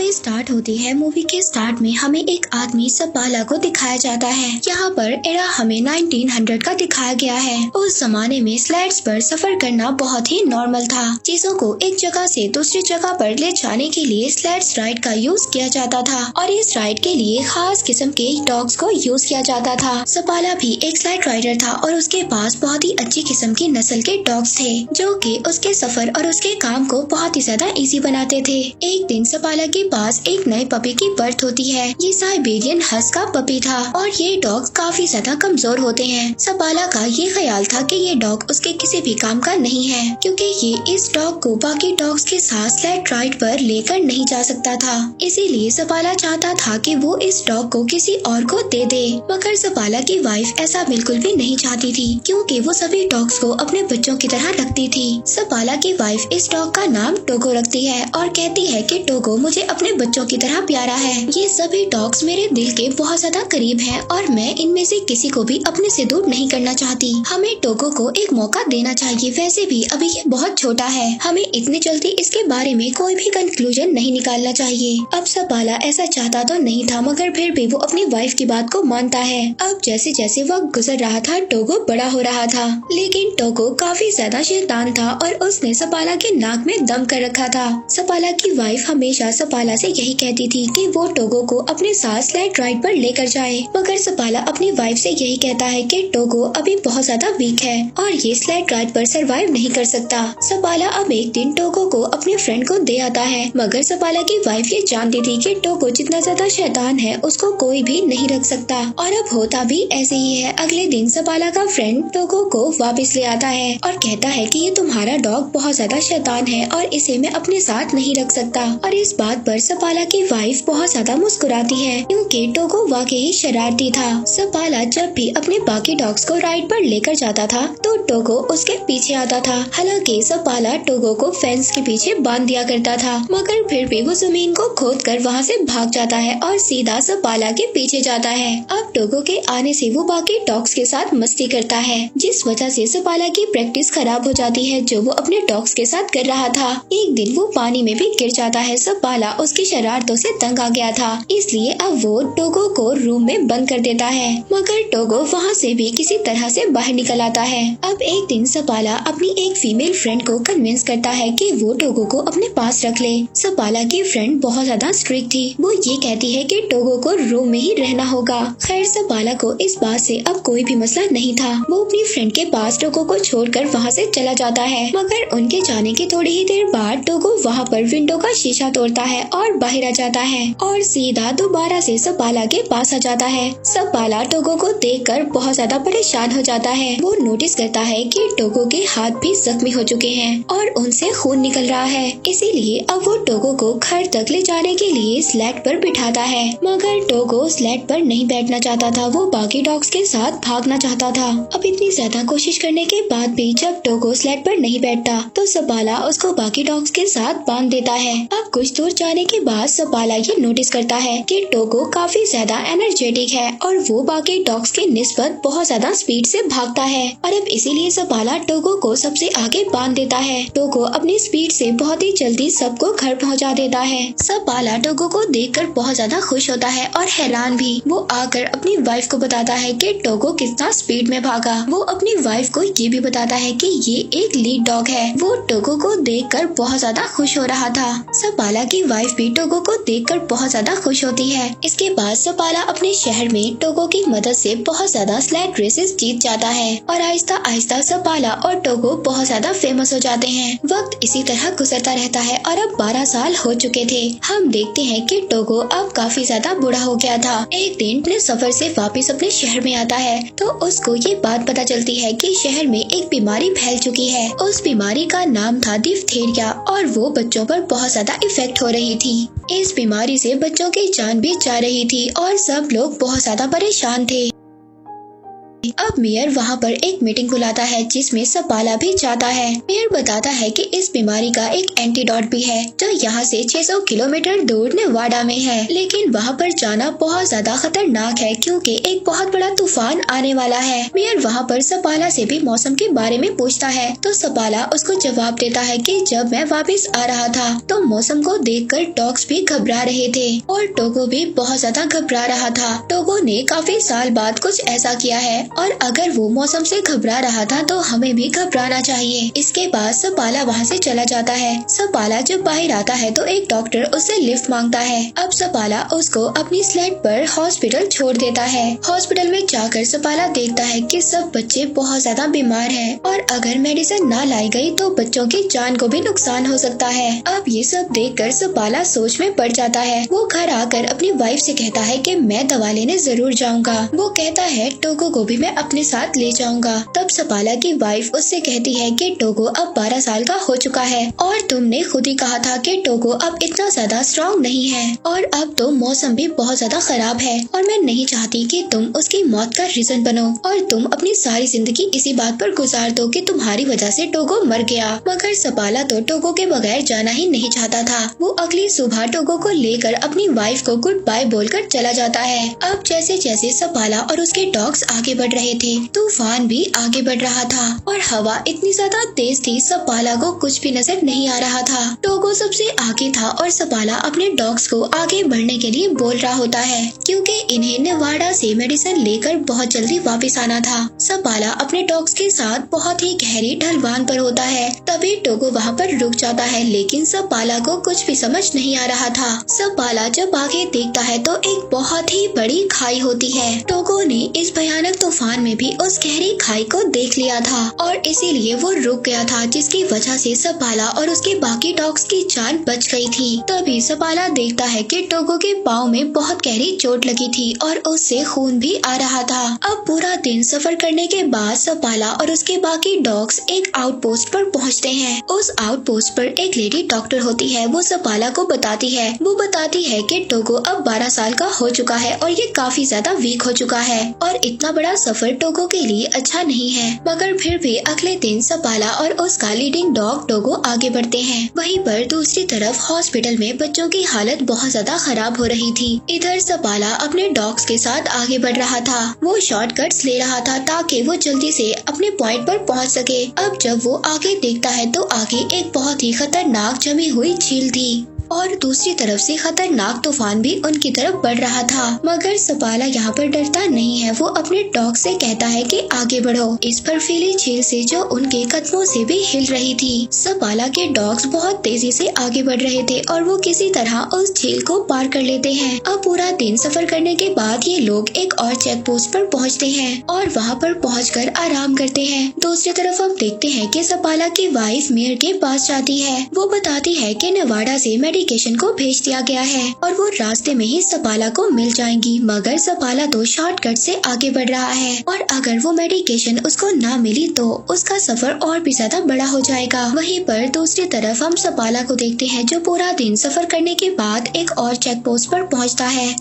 Movie start होती है। Movie के स्टार्ट में हमें एक आदमी सपाला को दिखाया जाता है। यहाँ पर एरा हमें 1900 का दिखाया गया है। उस जमाने में स्लेड्स पर सफर करना बहुत ही नॉर्मल था। चीजों को एक जगह से दूसरी जगह पर ले जाने के लिए स्लेड्स राइड का यूज किया जाता था और इस राइड के लिए खास किस्म के डॉग्स को यूज किया जाता था। सपाला भी एक स्लेड राइडर था और उसके पास बहुत ही अच्छी किस्म की नस्ल के डॉग्स थे जो कि उसके सफर और उसके काम को बहुत ही ज्यादा इजी बनाते थे। एक दिन सपाला के पास एक नए पपी की बर्थ होती है। ये साइबेरियन हस्क का पपी था और ये डॉग काफी ज्यादा कमजोर होते हैं। सपाला का ये ख्याल था कि ये डॉग उसके किसी भी काम का नहीं है क्योंकि ये इस डॉग को बाकी डॉग्स के साथ स्लेड राइड पर लेकर नहीं जा सकता था। इसीलिए सपाला चाहता था कि वो इस डॉग को किसी और को दे दे, मगर सपाला की वाइफ ऐसा बिल्कुल भी नहीं चाहती थी क्योंकि वो सभी डॉग्स को अपने बच्चों की तरह रखती थी। सपाला की वाइफ इस डॉग का नाम टोगो रखती है और कहती है कि टोगो मुझे अपने बच्चों की तरह प्यारा है। ये सभी डॉग्स मेरे दिल के बहुत ज्यादा करीब हैं और मैं इनमें से किसी को भी अपने से दूर नहीं करना चाहती। हमें टोगो को एक मौका देना चाहिए। वैसे भी अभी ये बहुत छोटा है, हमें इतनी जल्दी इसके बारे में कोई भी कंक्लूजन नहीं निकालना चाहिए। अब सपाला ऐसा चाहता तो नहीं था मगर फिर भी वो अपनी वाइफ की बात को मानता है। अब जैसे जैसे वक्त गुजर रहा था टोगो बड़ा हो रहा था, लेकिन टोगो काफी ज्यादा शैतान था और उसने सपाला के नाक में दम कर रखा था। सपाला की वाइफ हमेशा सपाला से यही कहती थी कि वो टोगो को अपने साथ स्लेड राइड पर लेकर जाए, मगर सपाला अपनी वाइफ से यही कहता है कि टोगो अभी बहुत ज्यादा वीक है और ये स्लेड राइड पर सरवाइव नहीं कर सकता। सपाला अब एक दिन टोगो को अपने फ्रेंड को दे आता है, मगर सपाला की वाइफ ये जानती थी कि टोगो जितना ज्यादा शैतान है उसको कोई भी नहीं रख सकता और अब होता भी ऐसे ही है। अगले दिन सपाला का फ्रेंड टोगो को वापस ले आता है और कहता है कि ये तुम्हारा डॉग बहुत ज्यादा शैतान है और इसे मैं अपने साथ नहीं रख सकता। और इस बात पर सपाला की वाइफ बहुत ज्यादा मुस्कुराती है क्योंकि टोगो वाकई शरारती था। सपाला जब भी अपने बाकी डॉग्स को राइड पर लेकर जाता था तो टोगो उसके पीछे आता था। हालांकि सपाला टोगो को फेंस के पीछे बांध दिया करता था, मगर फिर भी वो जमीन को खोदकर वहाँ से भाग जाता है और सीधा सपाला के पीछे जाता है। अब टोगो के आने से वो बाकी डॉग्स के साथ मस्ती करता है, जिस वजह से सपाला की प्रैक्टिस खराब हो जाती है जो वो अपने डॉग्स के साथ कर रहा था। एक दिन वो पानी में भी गिर जाता है। सपाला उसकी शरारतों से तंग आ गया था, इसलिए अब वो टोगो को रूम में बंद कर देता है, मगर टोगो वहाँ से भी किसी तरह से बाहर निकल आता है। अब एक दिन सपाला अपनी एक फीमेल फ्रेंड को कन्विंस करता है कि वो टोगो को अपने पास रख ले। सपाला की फ्रेंड बहुत ज्यादा स्ट्रिक्ट थी, वो ये कहती है कि टोगो को रूम में ही रहना होगा। खैर सपाला को इस बात से अब कोई भी मसला नहीं था। वो अपनी फ्रेंड के पास टोगो को छोड़कर वहाँ से चला जाता है, मगर उनके जाने के थोड़ी ही देर बाद टोगो वहाँ पर विंडो का शीशा तोड़ता है और बाहर आ जाता है और सीधा दोबारा से सपाला के पास आ जाता है। सपाला टोगो को देखकर बहुत ज्यादा परेशान हो जाता है। वो नोटिस करता है कि टोगो के हाथ भी जख्मी हो चुके हैं और उनसे खून निकल रहा है, इसीलिए अब वो टोगो को घर तक ले जाने के लिए स्लेड पर बिठाता है, मगर टोगो स्लेड पर नहीं बैठना चाहता था। वो बाकी डॉग्स के साथ भागना चाहता था। अब इतनी ज्यादा कोशिश करने के बाद भी जब टोगो स्लेड पर नहीं बैठता तो सपाला उसको बाकी डॉग्स के साथ बांध देता है। अब कुछ दूर जाने के बाद सपाला ये नोटिस करता है कि टोगो काफी ज्यादा एनर्जेटिक है और वो बाकी डॉग्स के निस्बत बहुत ज्यादा स्पीड से भागता है और अब इसीलिए सपाला टोगो को सबसे आगे बांध देता है। टोगो अपनी स्पीड से बहुत ही जल्दी सबको घर पहुंचा देता है। सपाला टोगो को देखकर बहुत ज्यादा खुश होता है और हैरान भी। वो आकर अपनी वाइफ को बताता है कि टोगो कितना स्पीड में भागा। वो अपनी वाइफ को ये भी बताता है कि ये एक लीड डॉग है। वो टोगो को देखकर बहुत ज्यादा खुश हो रहा था। सपाला की वाइफ भी टोगो को देखकर बहुत ज्यादा खुश होती है। इसके बाद सपाला अपने शहर में टोगो की मदद से बहुत ज्यादा स्लेड रेसेस जीत जाता है और आहिस्ता आहिस्ता सपाला और टोगो बहुत ज्यादा फेमस हो जाते हैं। वक्त इसी तरह गुजरता रहता है और अब 12 साल हो चुके थे। हम देखते हैं कि टोगो अब काफी ज्यादा बूढ़ा हो गया था। एक दिन अपने सफर से वापस अपने शहर में आता है तो उसको ये बात पता चलती है कि शहर में एक बीमारी फैल चुकी है। उस बीमारी का नाम था डिप्थीरिया और वो बच्चों पर बहुत ज्यादा इफेक्ट हो रही थी। इस बीमारी से बच्चों की जान भी जा रही थी और सब लोग बहुत ज्यादा परेशान थे। अब मेयर वहाँ पर एक मीटिंग बुलाता है जिसमें सपाला भी जाता है। मेयर बताता है कि इस बीमारी का एक एंटीडोट भी है जो यहाँ से 600 किलोमीटर दूर नेवाडा में है, लेकिन वहाँ पर जाना बहुत ज्यादा खतरनाक है क्योंकि एक बहुत बड़ा तूफान आने वाला है। मेयर वहाँ पर सपाला से भी मौसम के बारे में पूछता है तो सपाला उसको जवाब देता है कि जब मैं वापस आ रहा था तो मौसम को देखकर डॉग्स भी घबरा रहे थे और टोगो भी बहुत ज्यादा घबरा रहा था। टोगो ने काफी साल बाद कुछ ऐसा किया है और अगर वो मौसम से घबरा रहा था तो हमें भी घबराना चाहिए। इसके बाद सपाला वहाँ से चला जाता है। सपाला जब बाहर आता है तो एक डॉक्टर उससे लिफ्ट मांगता है। अब सपाला उसको अपनी स्लेड पर हॉस्पिटल छोड़ देता है। हॉस्पिटल में जाकर सपाला देखता है कि सब बच्चे बहुत ज्यादा बीमार हैं और अगर मेडिसिन ना लाई गई तो बच्चों की जान को भी नुकसान हो सकता है। अब ये सब देखकर सपाला सोच में पड़ जाता है। वो घर आकर अपनी वाइफ से कहता है कि मैं दवा लेने जरूर जाऊंगा। वो कहता है टोगो को भी मैं अपने साथ ले जाऊंगा। तब सपाला की वाइफ उससे कहती है कि टोगो अब 12 साल का हो चुका है और तुमने खुद ही कहा था कि टोगो अब इतना ज्यादा स्ट्रॉन्ग नहीं है और अब तो मौसम भी बहुत ज्यादा खराब है और मैं नहीं चाहती कि तुम उसकी मौत का रीजन बनो और तुम अपनी सारी जिंदगी इसी बात पर गुजार दो कि तुम्हारी वजह से टोगो मर गया। मगर सपाला तो टोगो के बगैर जाना ही नहीं चाहता था। वो अगली सुबह टोगो को लेकर अपनी वाइफ को गुड बाय बोलकर चला जाता है। अब जैसे जैसे सपाला और उसके डॉग्स आगे बढ़ रहे थे तूफान भी आगे बढ़ रहा था और हवा इतनी ज्यादा तेज थी सपाला को कुछ भी नजर नहीं आ रहा था। टोगो सबसे आगे था और सपाला अपने डॉग्स को आगे बढ़ने के लिए बोल रहा होता है क्योंकि इन्हें नेवाडा से मेडिसिन लेकर बहुत जल्दी वापस आना था। सपाला अपने डॉग्स के साथ बहुत ही गहरी ढलवान पर होता है। तभी टोगो वहाँ पर रुक जाता है लेकिन सपाला को कुछ भी समझ नहीं आ रहा था। सपाला जब आगे देखता है तो एक बहुत ही बड़ी खाई होती है। टोगो ने इस भयानक तूफान में भी उस गहरी खाई को देख लिया था और इसीलिए वो रुक गया था जिसकी वजह से सपाला और उसके बाकी डॉग्स की जान बच गई थी। तभी सपाला देखता है कि टोगो के पाँव में बहुत गहरी चोट लगी थी और उससे खून भी आ रहा था। अब पूरा दिन सफर करने के बाद सपाला और उसके बाकी डॉग्स एक आउटपोस्ट पर पहुंचते हैं। उस आउटपोस्ट पर एक लेडी डॉक्टर होती है। वो सपाला को बताती है कि टोगो अब 12 साल का हो चुका है और ये काफी ज्यादा वीक हो चुका है और इतना बड़ा सफर टोगो के लिए अच्छा नहीं है। मगर फिर भी अगले दिन सपाला और उसका लीडिंग डॉग टोगो आगे बढ़ते हैं। वहीं पर दूसरी तरफ हॉस्पिटल में बच्चों की हालत बहुत ज्यादा खराब हो रही थी। इधर सपाला अपने डॉग्स के साथ आगे बढ़ रहा था। वो शॉर्टकट्स ले रहा था ताकि वो जल्दी से अपने पॉइंट पर पहुंच सके। अब जब वो आगे देखता है तो आगे एक बहुत ही खतरनाक जमी हुई झील थी और दूसरी तरफ से खतरनाक तूफान भी उनकी तरफ बढ़ रहा था। मगर सपाला यहाँ पर डरता नहीं है। वो अपने डॉग से कहता है कि आगे बढ़ो इस बर्फीली झील से जो उनके कदमों से भी हिल रही थी। सपाला के डॉग्स बहुत तेजी से आगे बढ़ रहे थे और वो किसी तरह उस झील को पार कर लेते हैं। अब पूरा दिन सफर करने के बाद ये लोग एक और चेक पोस्ट पर पहुँचते हैं और वहाँ पर पहुँचकर आराम करते हैं। दूसरी तरफ हम देखते हैं कि सपाला की वाइफ मेयर के पास जाती है। वो बताती है कि नेवाडा से मेडिकेशन को भेज दिया गया है और वो रास्ते में ही सपाला को मिल जाएंगी। मगर सपाला तो शॉर्टकट से आगे बढ़ रहा है और अगर वो मेडिकेशन उसको ना मिली तो उसका सफर और भी ज्यादा बड़ा हो जाएगा। वहीं पर दूसरी तरफ हम सपाला को देखते हैं जो पूरा दिन सफर करने के बाद एक और चेक पोस्ट पर पहुंचता है।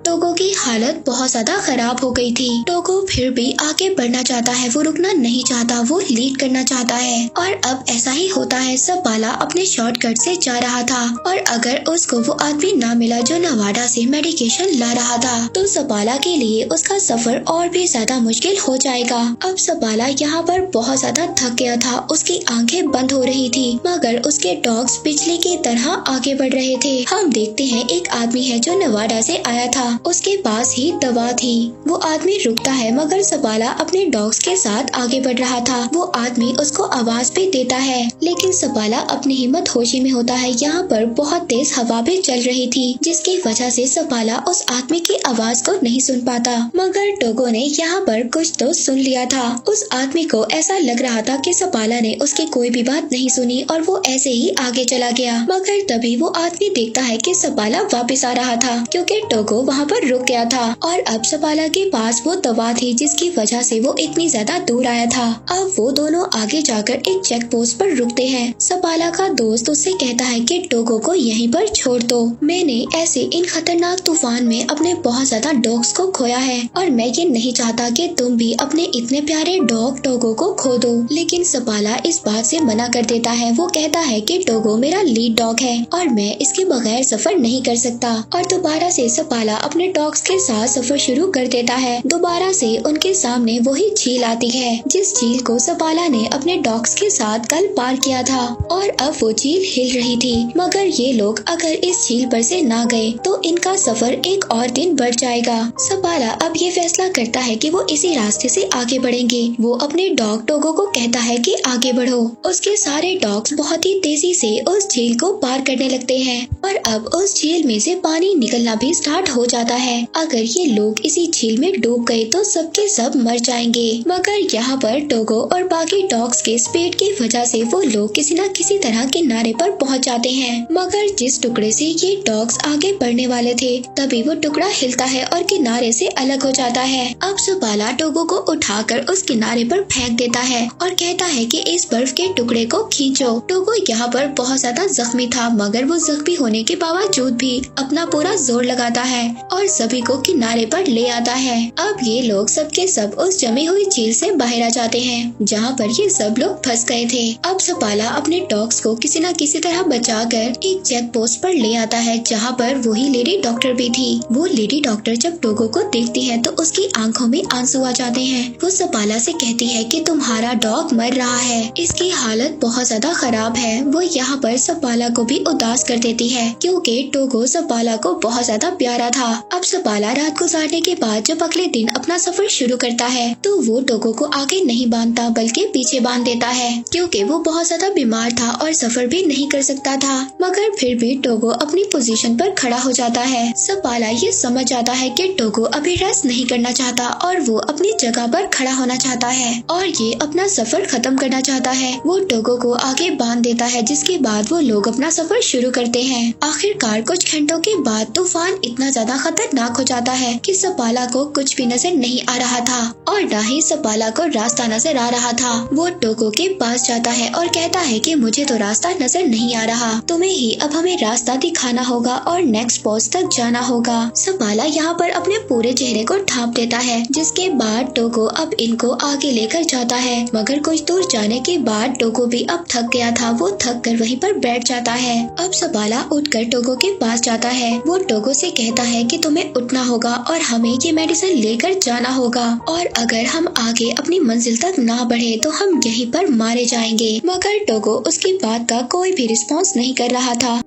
टोगो की हालत बहुत ज्यादा खराब हो गई थी। टोगो फिर भी आगे बढ़ना चाहता है। वो रुकना नहीं चाहता। वो लीड करना चाहता है और अब ऐसा ही होता है। सपाला अपने शॉर्टकट से जा रहा था और अगर उसको वो आदमी ना मिला जो नेवाडा से मेडिकेशन ला रहा था तो सपाला के लिए उसका सफर और भी ज्यादा मुश्किल हो जाएगा। अब सपाला यहाँ पर बहुत ज्यादा थक गया था। उसकी आंखें बंद हो रही थी मगर उसके डॉग्स बिजली की तरह आगे बढ़ रहे थे। हम देखते हैं एक आदमी है जो नेवाडा से आया था। उसके पास ही दवा थी। वो आदमी रुकता है मगर सपाला अपने डॉग्स के साथ आगे बढ़ रहा था। वो आदमी उसको आवाज भी देता है लेकिन सपाला अपनी हिम्मत होशी में होता है। यहाँ पर बहुत तेज हवा भी चल रही थी जिसकी वजह से सपाला उस आदमी की आवाज को नहीं सुन पाता। मगर टोगो ने यहाँ पर कुछ तो सुन लिया था। उस आदमी को ऐसा लग रहा था कि सपाला ने उसकी कोई भी बात नहीं सुनी और वो ऐसे ही आगे चला गया। मगर तभी वो आदमी देखता है कि सपाला वापस आ रहा था क्योंकि टोगो वहाँ यहाँ पर रुक गया था और अब सपाला के पास वो दवा थी जिसकी वजह से वो इतनी ज्यादा दूर आया था। अब वो दोनों आगे जाकर एक चेक पोस्ट पर रुकते हैं। सपाला का दोस्त उससे कहता है कि टोगो को यहीं पर छोड़ दो। मैंने ऐसे इन खतरनाक तूफान में अपने बहुत ज्यादा डॉग्स को खोया है और मैं ये नहीं चाहता कि तुम भी अपने इतने प्यारे डॉग टोगो को खो दो। लेकिन सपाला इस बात से मना कर देता है। वो कहता है कि टोगो मेरा लीड डॉग है और मैं इसके बगैर सफर नहीं कर सकता। और दोबारा से सपाला अपने डॉग्स के साथ सफर शुरू कर देता है। दोबारा से उनके सामने वही झील आती है जिस झील को सपाला ने अपने डॉग्स के साथ कल पार किया था और अब वो झील हिल रही थी। मगर ये लोग अगर इस झील पर से ना गए तो इनका सफर एक और दिन बढ़ जाएगा। सपाला अब ये फैसला करता है कि वो इसी रास्ते से आगे बढ़ेंगे। वो अपने डॉग टोगो को कहता है कि आगे बढ़ो। उसके सारे डॉग्स बहुत ही तेजी से उस झील को पार करने लगते हैं और अब उस झील में से पानी निकलना भी स्टार्ट हो जाता है। अगर ये लोग इसी झील में डूब गए तो सबके सब मर जाएंगे। मगर यहाँ पर टोगो और बाकी डॉग्स के स्पीड की वजह से वो लोग किसी न किसी तरह किनारे पर पहुँच जाते हैं। मगर जिस टुकड़े से ये डॉग्स आगे बढ़ने वाले थे तभी वो टुकड़ा हिलता है और किनारे से अलग हो जाता है। अब सपाला टोगो को उठाकर उस किनारे पर फेंक देता है और कहता है कि इस बर्फ के टुकड़े को खींचो। टोगो यहाँ पर बहुत ज्यादा जख्मी था मगर वो जख्मी होने के बावजूद भी अपना पूरा जोर लगाता है और सभी को किनारे पर ले आता है। अब ये लोग सबके सब उस जमी हुई झील से बाहर आ जाते हैं जहाँ पर ये सब लोग फंस गए थे। अब सपाला अपने डॉग्स को किसी न किसी तरह बचाकर एक चेक पोस्ट पर ले आता है जहाँ पर वही लेडी डॉक्टर भी थी। वो लेडी डॉक्टर जब टोगो को देखती है तो उसकी आंखों में आंसू आ जाते हैं। वो सपाला से कहती है कि तुम्हारा डॉग मर रहा है, इसकी हालत बहुत ज्यादा खराब है। वो यहाँ पर सपाला को भी उदास कर देती है क्योंकि टोगो सपाला को बहुत ज्यादा प्यारा था। अब सपाला रात गुजारने के बाद जब अगले दिन अपना सफर शुरू करता है तो वो टोगो को आगे नहीं बांधता बल्कि पीछे बांध देता है क्योंकि वो बहुत ज्यादा बीमार था और सफर भी नहीं कर सकता था। मगर फिर भी टोगो अपनी पोजीशन पर खड़ा हो जाता है। सपाला ये समझ जाता है कि टोगो अभी रेस्ट नहीं करना चाहता और वो अपनी जगह पर खड़ा होना चाहता है और ये अपना सफर खत्म करना चाहता है। वो टोगो को आगे बांध देता है जिसके बाद वो लोग अपना सफर शुरू करते हैं। आखिरकार कुछ घंटों के बाद तूफान इतना ज्यादा खतरनाक हो जाता है कि सपाला को कुछ भी नजर नहीं आ रहा था और न ही सपाला को रास्ता नजर आ रहा था। वो टोगो के पास जाता है और कहता है कि मुझे तो रास्ता नजर नहीं आ रहा, तुम्हें ही अब हमें रास्ता दिखाना होगा और नेक्स्ट पोस्ट तक जाना होगा। सपाला यहाँ पर अपने पूरे चेहरे को ढांप देता है जिसके बाद टोगो अब इनको आगे लेकर जाता है। मगर कुछ दूर जाने के बाद टोगो भी अब थक गया था। वो थक कर वहीं पर बैठ जाता है। अब सपाला उठकर टोगो के पास जाता है। वो टोगो से कहता है कि तुम्हें उठना होगा और हमें ये मेडिसिन लेकर जाना होगा और अगर हम आगे अपनी मंजिल तक ना बढ़े तो हम यहीं पर मारे जाएंगे। मगर टोगो उसकी बात का कोई भी रिस्पॉन्स नहीं कर रहा था।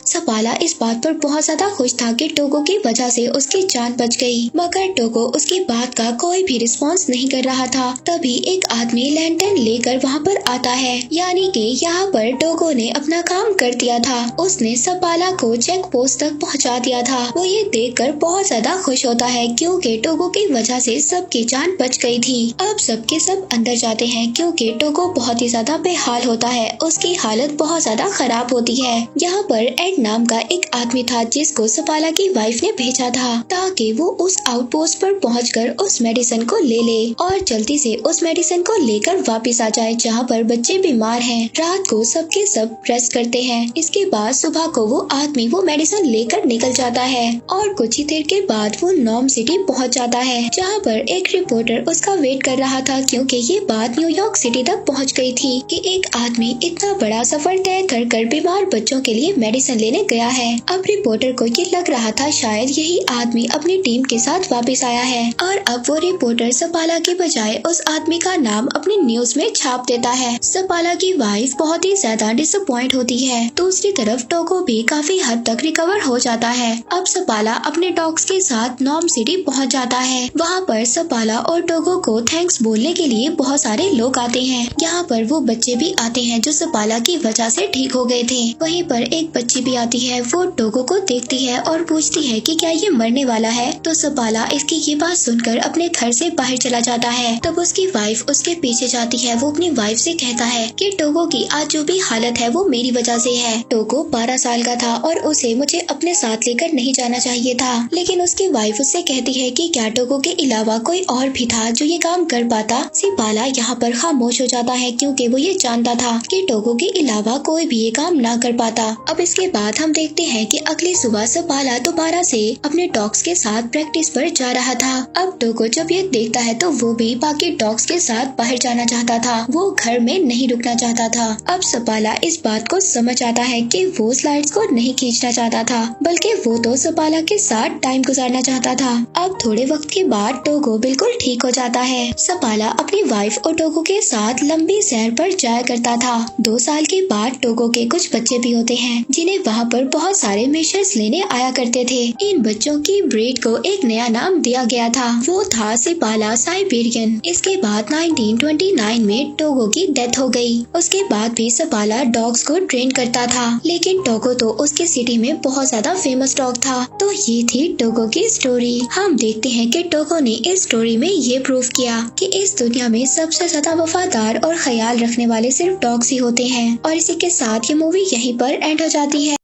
सपाला इस बात पर बहुत ज्यादा खुश था कि टोगो की वजह से उसकी जान बच गई। मगर टोगो उसकी बात का कोई भी रिस्पॉन्स नहीं कर रहा था। तभी एक आदमी लैंटर्न लेकर वहाँ पर आता है, यानी कि यहाँ पर टोगो ने अपना काम कर दिया था। उसने सपाला को चेक पोस्ट तक पहुँचा दिया था। वो ये देखकर बहुत ज्यादा खुश होता है क्योंकि टोगो की वजह से सबकी जान बच गई थी। अब सबके सब अंदर जाते हैं क्योंकि टोगो बहुत ही ज्यादा बेहाल होता है। उसकी हालत बहुत ज्यादा खराब होती है। यहाँ पर नाम का एक आदमी था जिसको सपाला की वाइफ ने भेजा था ताकि वो उस आउटपोस्ट पर पहुंचकर उस मेडिसिन को ले ले और जल्दी से उस मेडिसिन को लेकर वापस आ जाए जहां पर बच्चे बीमार हैं। रात को सबके सब रेस्ट करते हैं। इसके बाद सुबह को वो आदमी वो मेडिसिन लेकर निकल जाता है और कुछ ही देर के बाद वो नॉर्म सिटी पहुंच जाता है जहां पर एक रिपोर्टर उसका वेट कर रहा था क्योंकि ये बात न्यूयॉर्क सिटी तक पहुंच गई थी कि एक आदमी इतना बड़ा सफर तय कर बीमार बच्चों के लिए मेडिसिन लेने गया है। अब रिपोर्टर को ये लग रहा था शायद यही आदमी अपनी टीम के साथ वापस आया है और अब वो रिपोर्टर सपाला के बजाय उस आदमी का नाम अपनी न्यूज में छाप देता है। सपाला की वाइफ बहुत ही ज्यादा डिसअपॉइंट होती है। दूसरी तरफ टोगो भी काफी हद तक रिकवर हो जाता है। अब सपाला अपने डॉग्स के साथ नॉर्म सिटी पहुंच जाता है। वहाँ पर सपाला और टोगो को थैंक्स बोलने के लिए बहुत सारे लोग आते हैं। यहाँ पर वो बच्चे भी आते हैं जो सपाला की वजह से ठीक हो गए थे। वहीं पर एक बच्ची भी आती आती है वो टोगो को देखती है और पूछती है कि क्या ये मरने वाला है। तो सपाला इसकी ये बात सुनकर अपने घर से बाहर चला जाता है। तब उसकी वाइफ उसके पीछे जाती है। वो अपनी वाइफ से कहता है कि टोगो की आज जो भी हालत है वो मेरी वजह से है। टोगो 12 साल का था और उसे मुझे अपने साथ लेकर नहीं जाना चाहिए था। लेकिन उसकी वाइफ उससे कहती है कि क्या टोगो के अलावा कोई और भी था जो ये काम कर पाता। सपाला यहाँ पर खामोश हो जाता है क्योंकि वो ये जानता था कि टोगो के अलावा कोई भी ये काम ना कर पाता। अब इसके बाद हम देखते हैं कि अगली सुबह सपाला दोबारा से अपने डॉग्स के साथ प्रैक्टिस पर जा रहा था। अब टोगो जब ये देखता है तो वो भी बाकी डॉग्स के साथ बाहर जाना चाहता था। वो घर में नहीं रुकना चाहता था। अब सपाला इस बात को समझ आता है कि वो स्लाइड्स को नहीं खींचना चाहता था बल्कि वो तो सपाला के साथ टाइम गुजारना चाहता था। अब थोड़े वक्त के बाद टोगो बिल्कुल ठीक हो जाता है। सपाला अपनी वाइफ और टोगो के साथ लंबी सैर पर जाया करता था। 2 साल के बाद टोगो के कुछ बच्चे भी होते हैं जिन्हें वहाँ पर बहुत सारे मिशंस लेने आया करते थे। इन बच्चों की ब्रीड को एक नया नाम दिया गया था। वो था सपाला साइबेरियन। इसके बाद 1929 में टोगो की डेथ हो गई। उसके बाद भी सपाला डॉग्स को ट्रेन करता था लेकिन टोगो तो उसकी सिटी में बहुत ज्यादा फेमस डॉग था। तो ये थी टोगो की स्टोरी। हम देखते हैं कि टोगो ने इस स्टोरी में ये प्रूव किया कि इस दुनिया में सबसे ज्यादा वफादार और ख्याल रखने वाले सिर्फ डॉग्स ही होते हैं। और इसी के साथ ये मूवी यहीं पर एंड हो जाती है।